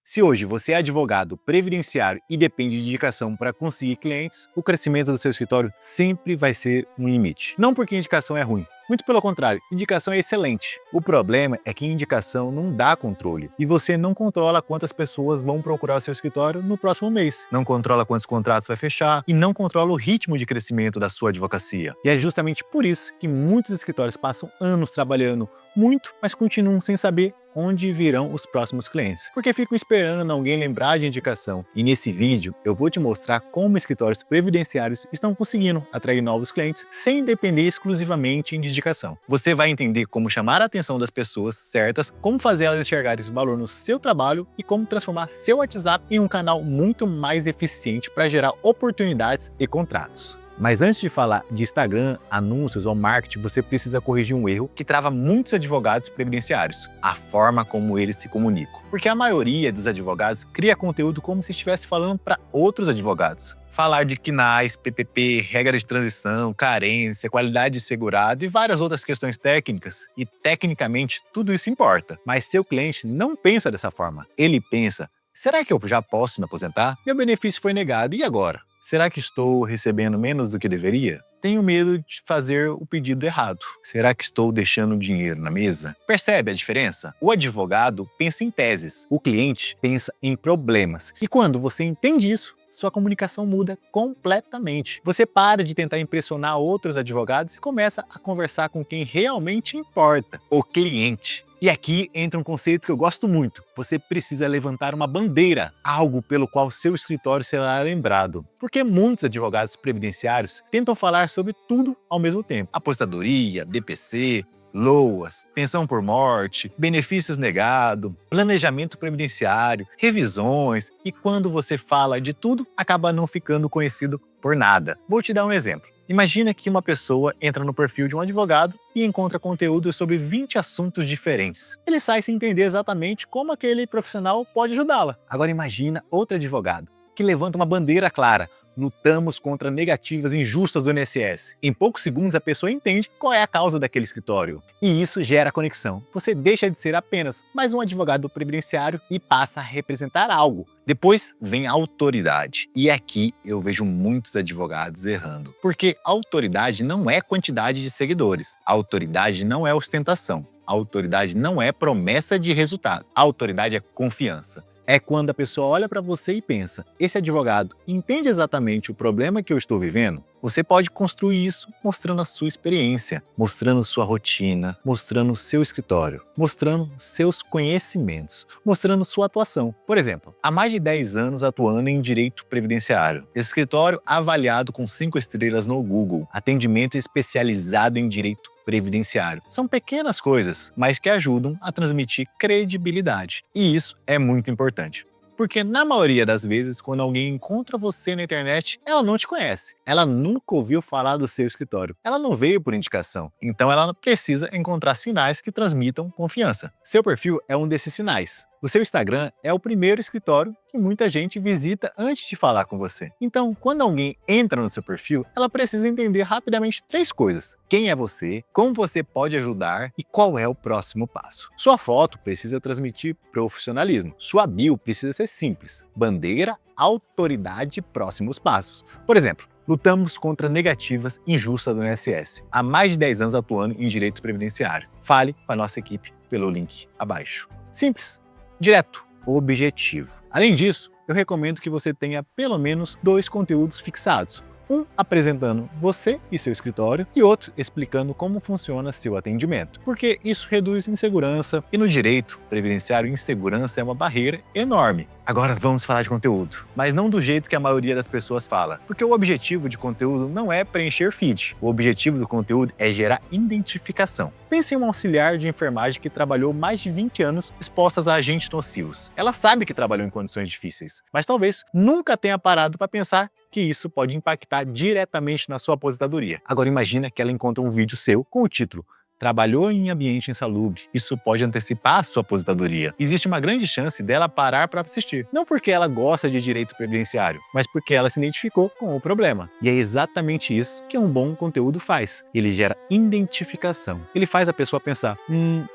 Se hoje você é advogado previdenciário e depende de indicação para conseguir clientes, o crescimento do seu escritório sempre vai ser um limite. Não porque indicação é ruim, muito pelo contrário, indicação é excelente. O problema é que indicação não dá controle e você não controla quantas pessoas vão procurar o seu escritório no próximo mês, não controla quantos contratos vai fechar e não controla o ritmo de crescimento da sua advocacia. E é justamente por isso que muitos escritórios passam anos trabalhando muito, mas continuam sem saber onde virão os próximos clientes, porque ficam esperando alguém lembrar de indicação. E nesse vídeo eu vou te mostrar como escritórios previdenciários estão conseguindo atrair novos clientes sem depender exclusivamente de indicação. Você vai entender como chamar a atenção das pessoas certas, como fazer elas enxergarem esse valor no seu trabalho e como transformar seu WhatsApp em um canal muito mais eficiente para gerar oportunidades e contratos. Mas antes de falar de Instagram, anúncios ou marketing, você precisa corrigir um erro que trava muitos advogados previdenciários: a forma como eles se comunicam. Porque a maioria dos advogados cria conteúdo como se estivesse falando para outros advogados. Falar de quinais, PPP, regra de transição, carência, qualidade de segurado e várias outras questões técnicas. E tecnicamente tudo isso importa. Mas seu cliente não pensa dessa forma. Ele pensa: será que eu já posso me aposentar? Meu benefício foi negado, e agora? Será que estou recebendo menos do que deveria? Tenho medo de fazer o pedido errado. Será que estou deixando dinheiro na mesa? Percebe a diferença? O advogado pensa em teses, o cliente pensa em problemas. E quando você entende isso, sua comunicação muda completamente. Você para de tentar impressionar outros advogados e começa a conversar com quem realmente importa, o cliente. E aqui entra um conceito que eu gosto muito. Você precisa levantar uma bandeira, algo pelo qual seu escritório será lembrado. Porque muitos advogados previdenciários tentam falar sobre tudo ao mesmo tempo: aposentadoria, BPC, LOAS, pensão por morte, benefícios negados, planejamento previdenciário, revisões, e quando você fala de tudo, acaba não ficando conhecido por nada. Vou te dar um exemplo. Imagina que uma pessoa entra no perfil de um advogado e encontra conteúdo sobre 20 assuntos diferentes. Ele sai sem entender exatamente como aquele profissional pode ajudá-la. Agora imagina outro advogado que levanta uma bandeira clara: lutamos contra negativas injustas do INSS. Em poucos segundos a pessoa entende qual é a causa daquele escritório. E isso gera conexão. Você deixa de ser apenas mais um advogado previdenciário e passa a representar algo. Depois vem a autoridade. E aqui eu vejo muitos advogados errando. Porque autoridade não é quantidade de seguidores. A autoridade não é ostentação. A autoridade não é promessa de resultado. A autoridade é confiança. É quando a pessoa olha para você e pensa: esse advogado entende exatamente o problema que eu estou vivendo? Você pode construir isso mostrando a sua experiência, mostrando sua rotina, mostrando seu escritório, mostrando seus conhecimentos, mostrando sua atuação. Por exemplo, há mais de 10 anos atuando em direito previdenciário. Escritório avaliado com 5 estrelas no Google. Atendimento especializado em direito previdenciário. São pequenas coisas, mas que ajudam a transmitir credibilidade. E isso é muito importante. Porque na maioria das vezes, quando alguém encontra você na internet, ela não te conhece. Ela nunca ouviu falar do seu escritório. Ela não veio por indicação. Então ela precisa encontrar sinais que transmitam confiança. Seu perfil é um desses sinais. O seu Instagram é o primeiro escritório que muita gente visita antes de falar com você. Então, quando alguém entra no seu perfil, ela precisa entender rapidamente 3 coisas: quem é você, como você pode ajudar e qual é o próximo passo. Sua foto precisa transmitir profissionalismo. Sua bio precisa ser simples: bandeira, autoridade, próximos passos. Por exemplo, lutamos contra negativas injustas do INSS. Há mais de 10 anos atuando em direito previdenciário. Fale com a nossa equipe pelo link abaixo. Simples, direto, objetivo. Além disso, eu recomendo que você tenha pelo menos 2 conteúdos fixados. Um apresentando você e seu escritório e outro explicando como funciona seu atendimento. Porque isso reduz insegurança e no direito previdenciário insegurança é uma barreira enorme. Agora vamos falar de conteúdo, mas não do jeito que a maioria das pessoas fala, porque o objetivo de conteúdo não é preencher feed. O objetivo do conteúdo é gerar identificação. Pense em um auxiliar de enfermagem que trabalhou mais de 20 anos expostas a agentes nocivos. Ela sabe que trabalhou em condições difíceis, mas talvez nunca tenha parado para pensar que isso pode impactar diretamente na sua aposentadoria. Agora imagina que ela encontra um vídeo seu com o título trabalhou em ambiente insalubre, isso pode antecipar a sua aposentadoria. Existe uma grande chance dela parar para assistir. Não porque ela gosta de direito previdenciário, mas porque ela se identificou com o problema. E é exatamente isso que um bom conteúdo faz. Ele gera identificação. Ele faz a pessoa pensar,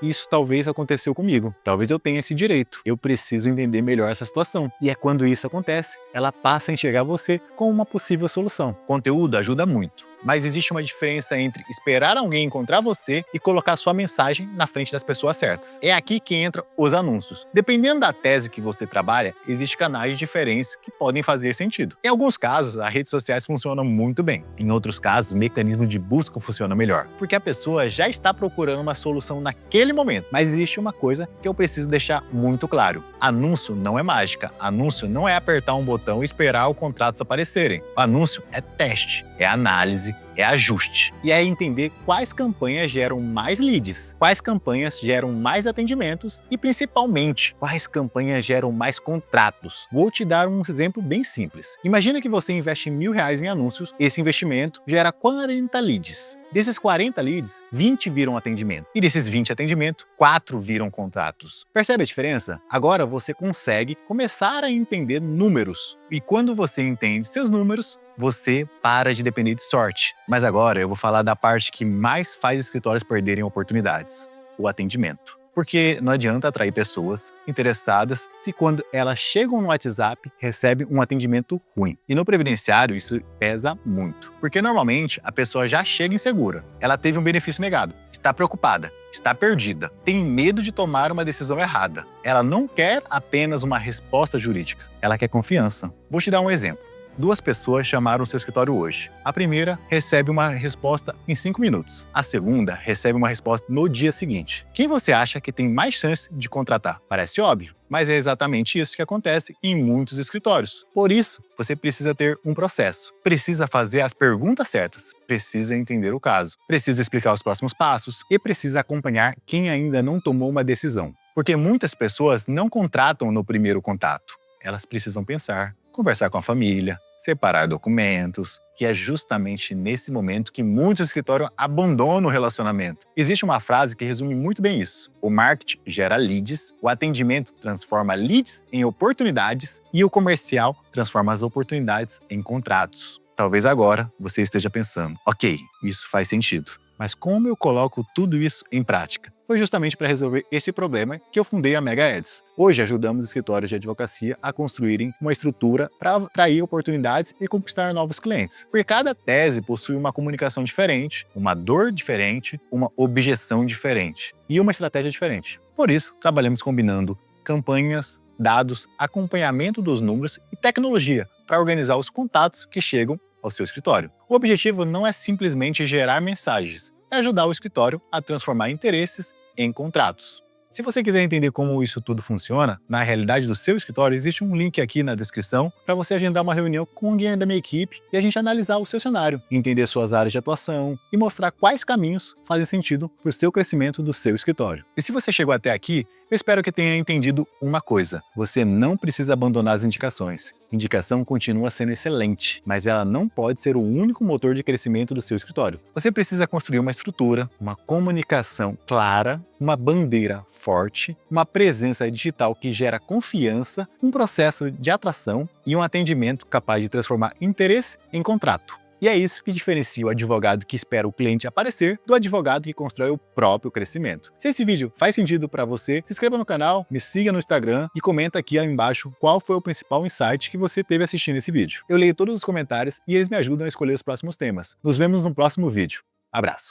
isso talvez aconteceu comigo. Talvez eu tenha esse direito. Eu preciso entender melhor essa situação. E é quando isso acontece, ela passa a enxergar você como uma possível solução. Conteúdo ajuda muito. Mas existe uma diferença entre esperar alguém encontrar você e colocar sua mensagem na frente das pessoas certas. É aqui que entram os anúncios. Dependendo da tese que você trabalha, existem canais diferentes que podem fazer sentido. Em alguns casos, as redes sociais funcionam muito bem. Em outros casos, o mecanismo de busca funciona melhor, porque a pessoa já está procurando uma solução naquele momento. Mas existe uma coisa que eu preciso deixar muito claro. Anúncio não é mágica. Anúncio não é apertar um botão e esperar os contratos aparecerem. O anúncio é teste, é análise, é ajuste. E é entender quais campanhas geram mais leads, quais campanhas geram mais atendimentos e, principalmente, quais campanhas geram mais contratos. Vou te dar um exemplo bem simples. Imagina que você investe R$1.000 em anúncios, esse investimento gera 40 leads. Desses 40 leads, 20 viram atendimento. E desses 20 atendimentos, 4 viram contratos. Percebe a diferença? Agora você consegue começar a entender números. E quando você entende seus números, você para de depender de sorte. Mas agora eu vou falar da parte que mais faz escritórios perderem oportunidades: o atendimento. Porque não adianta atrair pessoas interessadas se quando elas chegam no WhatsApp recebem um atendimento ruim. E no previdenciário isso pesa muito. Porque normalmente a pessoa já chega insegura. Ela teve um benefício negado, está preocupada, está perdida, tem medo de tomar uma decisão errada. Ela não quer apenas uma resposta jurídica, ela quer confiança. Vou te dar um exemplo. 2 pessoas chamaram o seu escritório hoje. A primeira recebe uma resposta em 5 minutos. A segunda recebe uma resposta no dia seguinte. Quem você acha que tem mais chance de contratar? Parece óbvio, mas é exatamente isso que acontece em muitos escritórios. Por isso, você precisa ter um processo. Precisa fazer as perguntas certas. Precisa entender o caso. Precisa explicar os próximos passos e precisa acompanhar quem ainda não tomou uma decisão. Porque muitas pessoas não contratam no primeiro contato. Elas precisam pensar, conversar com a família, separar documentos, que é justamente nesse momento que muitos escritórios abandonam o relacionamento. Existe uma frase que resume muito bem isso. O marketing gera leads, o atendimento transforma leads em oportunidades e o comercial transforma as oportunidades em contratos. Talvez agora você esteja pensando, ok, isso faz sentido. Mas como eu coloco tudo isso em prática? Foi justamente para resolver esse problema que eu fundei a Mega Ads. Hoje ajudamos escritórios de advocacia a construírem uma estrutura para atrair oportunidades e conquistar novos clientes. Porque cada tese possui uma comunicação diferente, uma dor diferente, uma objeção diferente e uma estratégia diferente. Por isso, trabalhamos combinando campanhas, dados, acompanhamento dos números e tecnologia para organizar os contatos que chegam ao seu escritório. O objetivo não é simplesmente gerar mensagens, é ajudar o escritório a transformar interesses em contratos. Se você quiser entender como isso tudo funciona, na realidade do seu escritório, existe um link aqui na descrição para você agendar uma reunião com alguém da minha equipe e a gente analisar o seu cenário, entender suas áreas de atuação e mostrar quais caminhos fazem sentido para o seu crescimento do seu escritório. E se você chegou até aqui, eu espero que tenha entendido uma coisa: você não precisa abandonar as indicações. Indicação continua sendo excelente, mas ela não pode ser o único motor de crescimento do seu escritório. Você precisa construir uma estrutura, uma comunicação clara, uma bandeira forte, uma presença digital que gera confiança, um processo de atração e um atendimento capaz de transformar interesse em contrato. E é isso que diferencia o advogado que espera o cliente aparecer do advogado que constrói o próprio crescimento. Se esse vídeo faz sentido para você, se inscreva no canal, me siga no Instagram e comenta aqui embaixo qual foi o principal insight que você teve assistindo esse vídeo. Eu leio todos os comentários e eles me ajudam a escolher os próximos temas. Nos vemos no próximo vídeo. Abraço!